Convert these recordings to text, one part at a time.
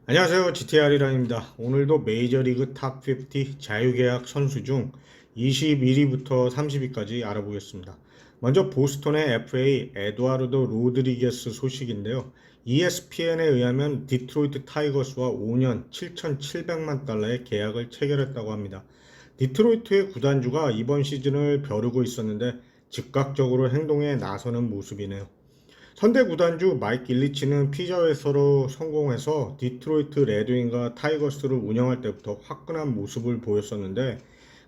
안녕하세요. GTR이랑입니다. 오늘도 메이저리그 탑50 자유계약 선수 중 21위부터 30위까지 알아보겠습니다. 먼저 보스턴의 FA 에두아르도 로드리게스 소식인데요. ESPN에 의하면 디트로이트 타이거스와 5년 7,700만 달러의 계약을 체결했다고 합니다. 디트로이트의 구단주가 이번 시즌을 벼르고 있었는데 즉각적으로 행동에 나서는 모습이네요. 현대 구단주 마이크 일리치는 피자 회사로 성공해서 디트로이트 레드윙과 타이거스를 운영할 때부터 화끈한 모습을 보였었는데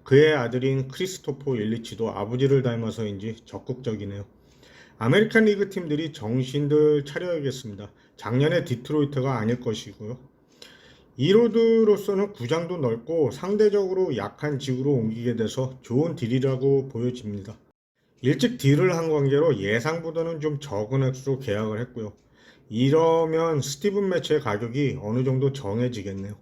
그의 아들인 크리스토퍼 일리치도 아버지를 닮아서인지 적극적이네요. 아메리칸 리그 팀들이 정신들 차려야겠습니다. 작년에 디트로이트가 아닐 것이고요. 이로드로서는 구장도 넓고 상대적으로 약한 지구로 옮기게 돼서 좋은 딜이라고 보여집니다. 일찍 딜을 한 관계로 예상보다는 좀 적은 액수로 계약을 했고요. 이러면 스티븐 매치의 가격이 어느 정도 정해지겠네요.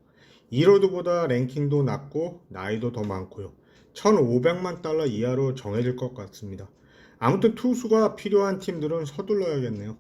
이로드보다 랭킹도 낮고 나이도 더 많고요. 1,500만 달러 이하로 정해질 것 같습니다. 아무튼 투수가 필요한 팀들은 서둘러야겠네요.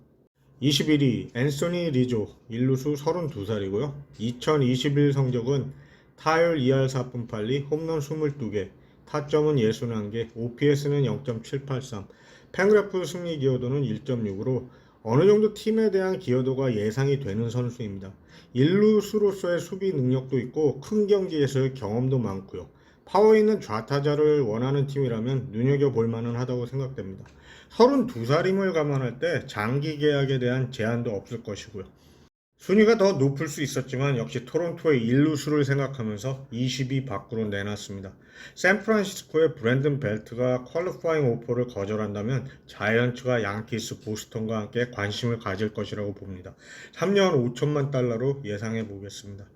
21위 앤서니 리조 1루수 32살이고요. 2021 성적은 타율 2할 4푼 8리, 홈런 22개, 타점은 61개, OPS는 0.783, 팬그래프 승리 기여도는 1.6으로 어느 정도 팀에 대한 기여도가 예상이 되는 선수입니다. 1루수로서의 수비 능력도 있고 큰 경기에서의 경험도 많고요. 파워 있는 좌타자를 원하는 팀이라면 눈여겨볼 만은 하다고 생각됩니다. 32살임을 감안할 때 장기 계약에 대한 제한도 없을 것이고요. 순위가 더 높을 수 있었지만 역시 토론토의 일루수를 생각하면서 20위 밖으로 내놨습니다. 샌프란시스코의 브랜든 벨트가 퀄리파잉 오퍼를 거절한다면 자이언츠가 양키스, 보스턴과 함께 관심을 가질 것이라고 봅니다. 3년 5천만 달러로 예상해 보겠습니다.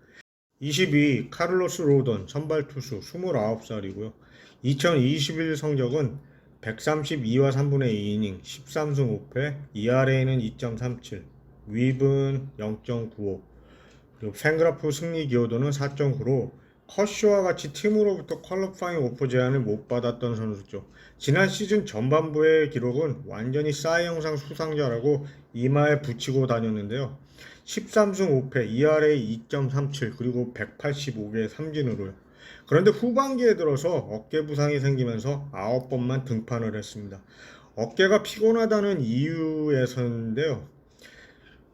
22위 카를로스 로던 선발 투수 29살이고요. 2021 성적은 132와 3분의 2이닝 13승 5패, ERA는 2.37, 윕은 0.95, 그리고 팬그래프 승리 기여도는 4.9로 커쇼와 같이 팀으로부터 퀄리파잉 오퍼 제안을 못 받았던 선수죠. 지난 시즌 전반부의 기록은 완전히 싸이 영상 수상자라고 이마에 붙이고 다녔는데요. 13승 5패, ERA 2.37, 그리고 185개의 삼진으로요. 그런데 후반기에 들어서 어깨 부상이 생기면서 9번만 등판을 했습니다. 어깨가 피곤하다는 이유에서인데요.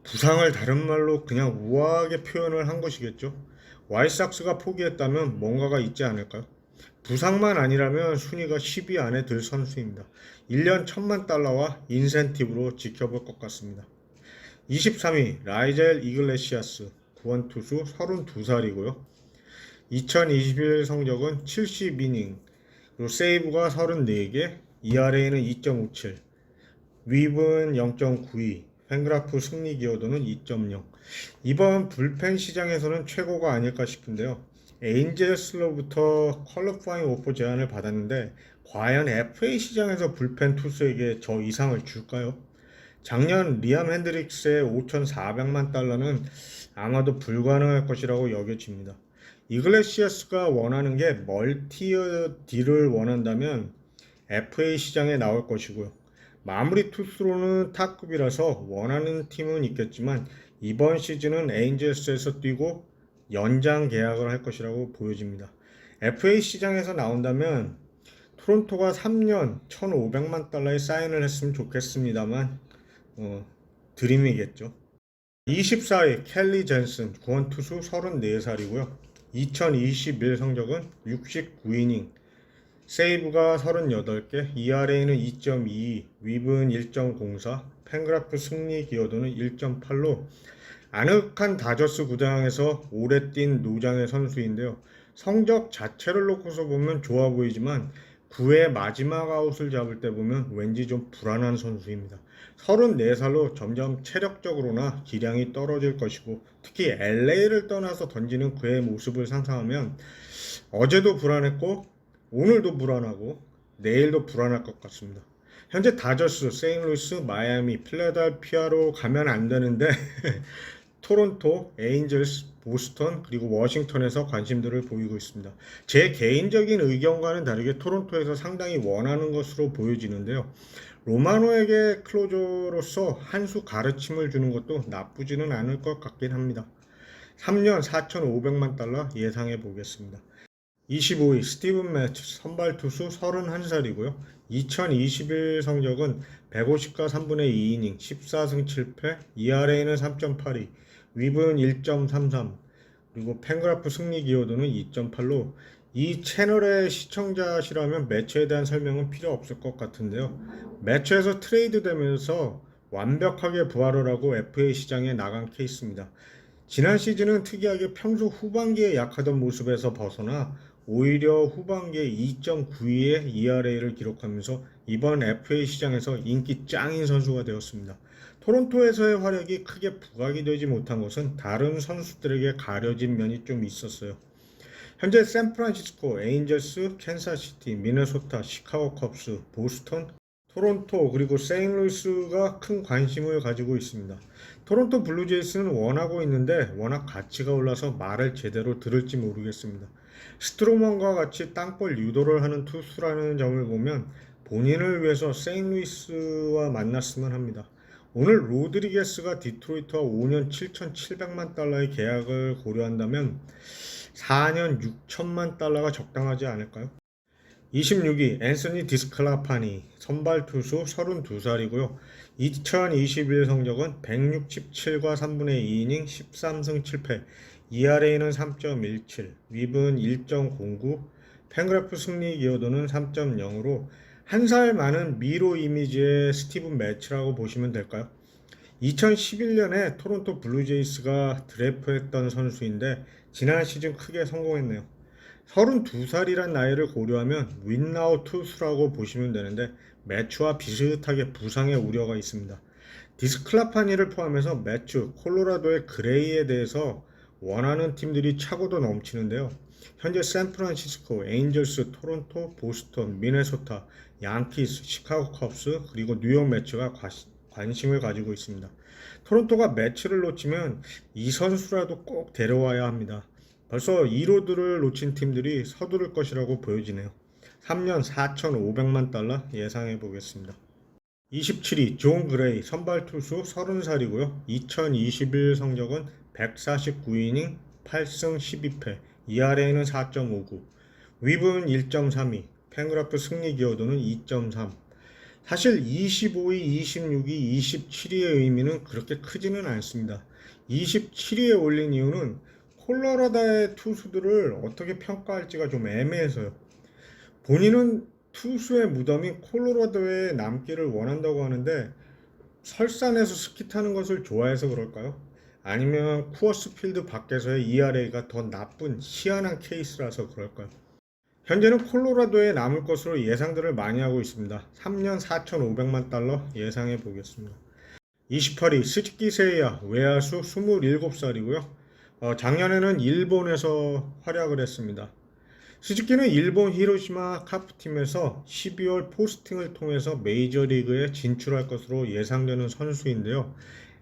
부상을 다른 말로 그냥 우아하게 표현을 한 것이겠죠. 와이삭스가 포기했다면 뭔가가 있지 않을까요? 부상만 아니라면 순위가 10위 안에 들 선수입니다. 1년 1천만 달러와 인센티브로 지켜볼 것 같습니다. 23위 라이젤 이글레시아스 구원투수 32살이고요. 2021 성적은 70이닝, 그리고 세이브가 34개, ERA는 2.57, 윕은 0.92, 팬그래프 승리 기여도는 2.0. 이번 불펜 시장에서는 최고가 아닐까 싶은데요. 에인젤스로부터 퀄리파잉 오퍼 제안을 받았는데 과연 FA 시장에서 불펜 투수에게 저 이상을 줄까요? 작년 리암 핸드릭스의 5,400만 달러는 아마도 불가능할 것이라고 여겨집니다. 이글레시아스가 원하는 게 멀티어 딜을 원한다면 FA 시장에 나올 것이고요. 마무리 투수로는 탑급이라서 원하는 팀은 있겠지만 이번 시즌은 에인젤스에서 뛰고 연장 계약을 할 것이라고 보여집니다. FA 시장에서 나온다면 토론토가 3년 1,500만 달러에 사인을 했으면 좋겠습니다만 드림이겠죠. 24위 켈리 젠슨 구원투수 34살이고요. 2021 성적은 69이닝, 세이브가 38개, ERA는 2.22, 윕은 1.04, 팬그래프 승리 기여도는 1.8로 아늑한 다저스 구장에서 오래 뛴 노장의 선수인데요. 성적 자체를 놓고서 보면 좋아 보이지만 9회 마지막 아웃을 잡을 때 보면 왠지 좀 불안한 선수입니다. 34살로 점점 체력적으로나 기량이 떨어질 것이고 특히 LA를 떠나서 던지는 그의 모습을 상상하면 어제도 불안했고 오늘도 불안하고 내일도 불안할 것 같습니다. 현재 다저스, 세인루이스, 마이애미, 필라델피아로 가면 안 되는데 토론토, 에인절스, 보스턴 그리고 워싱턴에서 관심들을 보이고 있습니다. 제 개인적인 의견과는 다르게 토론토에서 상당히 원하는 것으로 보여지는데요. 로마노에게 클로저로서 한 수 가르침을 주는 것도 나쁘지는 않을 것 같긴 합니다. 3년 4,500만 달러 예상해 보겠습니다. 25위 스티븐 매츠 선발 투수 31살이고요. 2021 성적은 150과 3분의 2이닝 14승 7패, ERA는 3.82, 윕은 1.33, 그리고 팬그래프 승리 기여도는 2.8로 이 채널의 시청자시라면 매체에 대한 설명은 필요 없을 것 같은데요. 매체에서 트레이드 되면서 완벽하게 부활을 하고 FA 시장에 나간 케이스입니다. 지난 시즌은 특이하게 평소 후반기에 약하던 모습에서 벗어나 오히려 후반기에 2.92의 ERA를 기록하면서 이번 FA 시장에서 인기 짱인 선수가 되었습니다. 토론토에서의 활약이 크게 부각이 되지 못한 것은 다른 선수들에게 가려진 면이 좀 있었어요. 현재 샌프란시스코, 에인절스, 캔사시티, 미네소타, 시카고 컵스, 보스턴, 토론토 그리고 세인루이스가 큰 관심을 가지고 있습니다. 토론토 블루제이스는 원하고 있는데 워낙 가치가 올라서 말을 제대로 들을지 모르겠습니다. 스트로먼과 같이 땅볼 유도를 하는 투수라는 점을 보면 본인을 위해서 세인루이스와 만났으면 합니다. 오늘 로드리게스가 디트로이트와 5년 7,700만 달러의 계약을 고려한다면 4년 6천만 달러가 적당하지 않을까요? 26위 앤서니 디스클라파니 선발 투수 32살이고요. 2021 성적은 167과 3분의 2이닝 13승 7패, ERA는 3.17, 윕은 1.09, 팬그래프 승리 기여도는 3.0으로 한 살 많은 미로 이미지의 스티븐 매치라고 보시면 될까요? 2011년에 토론토 블루제이스가 드래프했던 선수인데 지난 시즌 크게 성공했네요. 32살이란 나이를 고려하면 윈나우 투수라고 보시면 되는데 매추와 비슷하게 부상의 우려가 있습니다. 디스클라파니를 포함해서 매추, 콜로라도의 그레이에 대해서 원하는 팀들이 차고도 넘치는데요. 현재 샌프란시스코, 에인절스, 토론토, 보스턴, 미네소타, 양키스, 시카고 컵스 그리고 뉴욕 매츠가 관심을 가지고 있습니다. 토론토가 매치를 놓치면 이 선수라도 꼭 데려와야 합니다. 벌써 2로드를 놓친 팀들이 서두를 것이라고 보여지네요. 3년 4,500만 달러 예상해 보겠습니다. 27위 존 그레이 선발 투수 30살이고요. 2021 성적은 149이닝 8승 12패, ERA는 4.59, 윕은 1.32, 팬그래프 승리 기여도는 2.3. 사실 25위, 26위, 27위의 의미는 그렇게 크지는 않습니다. 27위에 올린 이유는 콜로라도의 투수들을 어떻게 평가할지가 좀 애매해서요. 본인은 투수의 무덤인 콜로라도에 남기를 원한다고 하는데 설산에서 스키 타는 것을 좋아해서 그럴까요? 아니면 쿠어스 필드 밖에서의 ERA가 더 나쁜 희한한 케이스라서 그럴까요? 현재는 콜로라도에 남을 것으로 예상들을 많이 하고 있습니다. 3년 4,500만 달러 예상해 보겠습니다. 28위 스즈키 세이야 외야수 27살이고요. 작년에는 일본에서 활약을 했습니다. 스즈키는 일본 히로시마 카프팀에서 12월 포스팅을 통해서 메이저리그에 진출할 것으로 예상되는 선수인데요.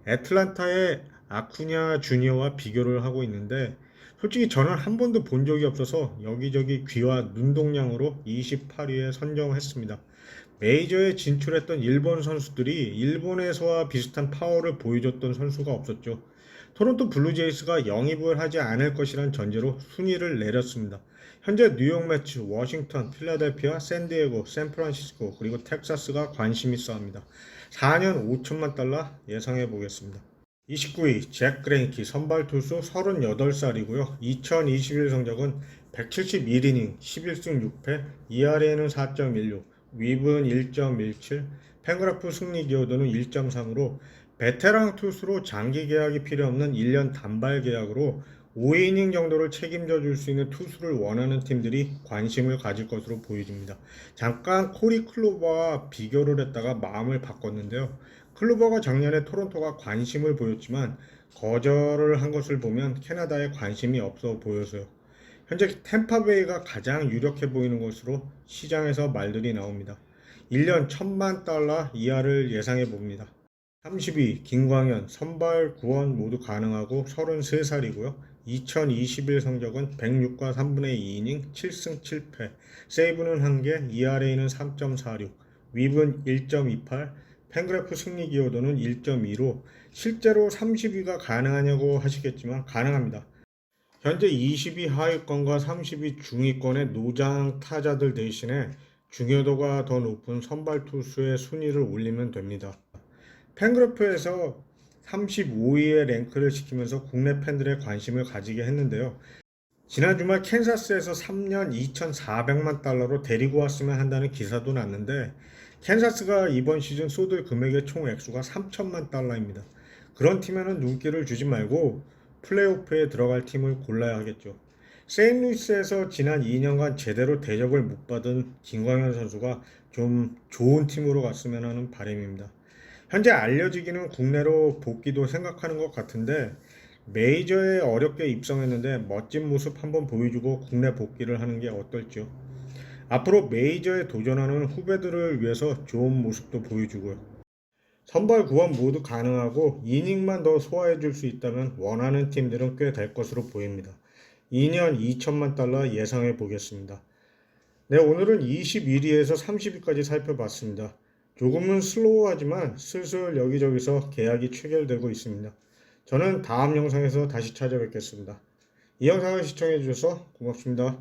애틀란타의 아쿠냐 주니어와 비교를 하고 있는데 솔직히 저는 한 번도 본 적이 없어서 여기저기 귀와 눈동냥으로 28위에 선정했습니다. 메이저에 진출했던 일본 선수들이 일본에서와 비슷한 파워를 보여줬던 선수가 없었죠. 토론토 블루제이스가 영입을 하지 않을 것이란 전제로 순위를 내렸습니다. 현재 뉴욕 매츠, 워싱턴, 필라델피아, 샌디에고, 샌프란시스코 그리고 텍사스가 관심 있어 합니다. 4년 5천만 달러 예상해 보겠습니다. 29위 잭 그레인키 선발 투수 38살이고요. 2021 성적은 171이닝 11승 6패, ERA는 4.16, 윕은 1.17, 팬그래프 승리 기여도는 1.3으로 베테랑 투수로 장기 계약이 필요 없는 1년 단발 계약으로 5이닝 정도를 책임져 줄 수 있는 투수를 원하는 팀들이 관심을 가질 것으로 보여집니다. 잠깐 코리 클로버와 비교를 했다가 마음을 바꿨는데요. 클로버가 작년에 토론토가 관심을 보였지만 거절을 한 것을 보면 캐나다에 관심이 없어 보여서요. 현재 템파베이가 가장 유력해 보이는 것으로 시장에서 말들이 나옵니다. 1년 1,000만 달러 이하를 예상해 봅니다. 32 김광현 선발 구원 모두 가능하고 33살이고요. 2021 성적은 106과 3분의 2이닝 7승 7패, 세이브는 1개, ERA는 3.46, 윕은 1.28, 팬그래프 승리 기여도는 1.2로 실제로 30위가 가능하냐고 하시겠지만 가능합니다. 현재 20위 하위권과 30위 중위권의 노장 타자들 대신에 중요도가 더 높은 선발 투수의 순위를 올리면 됩니다. 팬그래프에서 35위에 랭크를 시키면서 국내 팬들의 관심을 가지게 했는데요. 지난 주말 캔사스에서 3년 2,400만 달러로 데리고 왔으면 한다는 기사도 났는데 캔사스가 이번 시즌 쏟을 금액의 총 액수가 3천만 달러입니다. 그런 팀에는 눈길을 주지 말고 플레이오프에 들어갈 팀을 골라야 하겠죠. 세인루이스에서 지난 2년간 제대로 대접을 못 받은 김광현 선수가 좀 좋은 팀으로 갔으면 하는 바람입니다. 현재 알려지기는 국내로 복귀도 생각하는 것 같은데 메이저에 어렵게 입성했는데 멋진 모습 한번 보여주고 국내 복귀를 하는 게 어떨지요. 앞으로 메이저에 도전하는 후배들을 위해서 좋은 모습도 보여주고요. 선발 구원 모두 가능하고 이닝만 더 소화해 줄 수 있다면 원하는 팀들은 꽤 될 것으로 보입니다. 2년 2천만 달러 예상해 보겠습니다. 네, 오늘은 21위에서 30위까지 살펴봤습니다. 조금은 슬로우하지만 슬슬 여기저기서 계약이 체결되고 있습니다. 저는 다음 영상에서 다시 찾아뵙겠습니다. 이 영상을 시청해 주셔서 고맙습니다.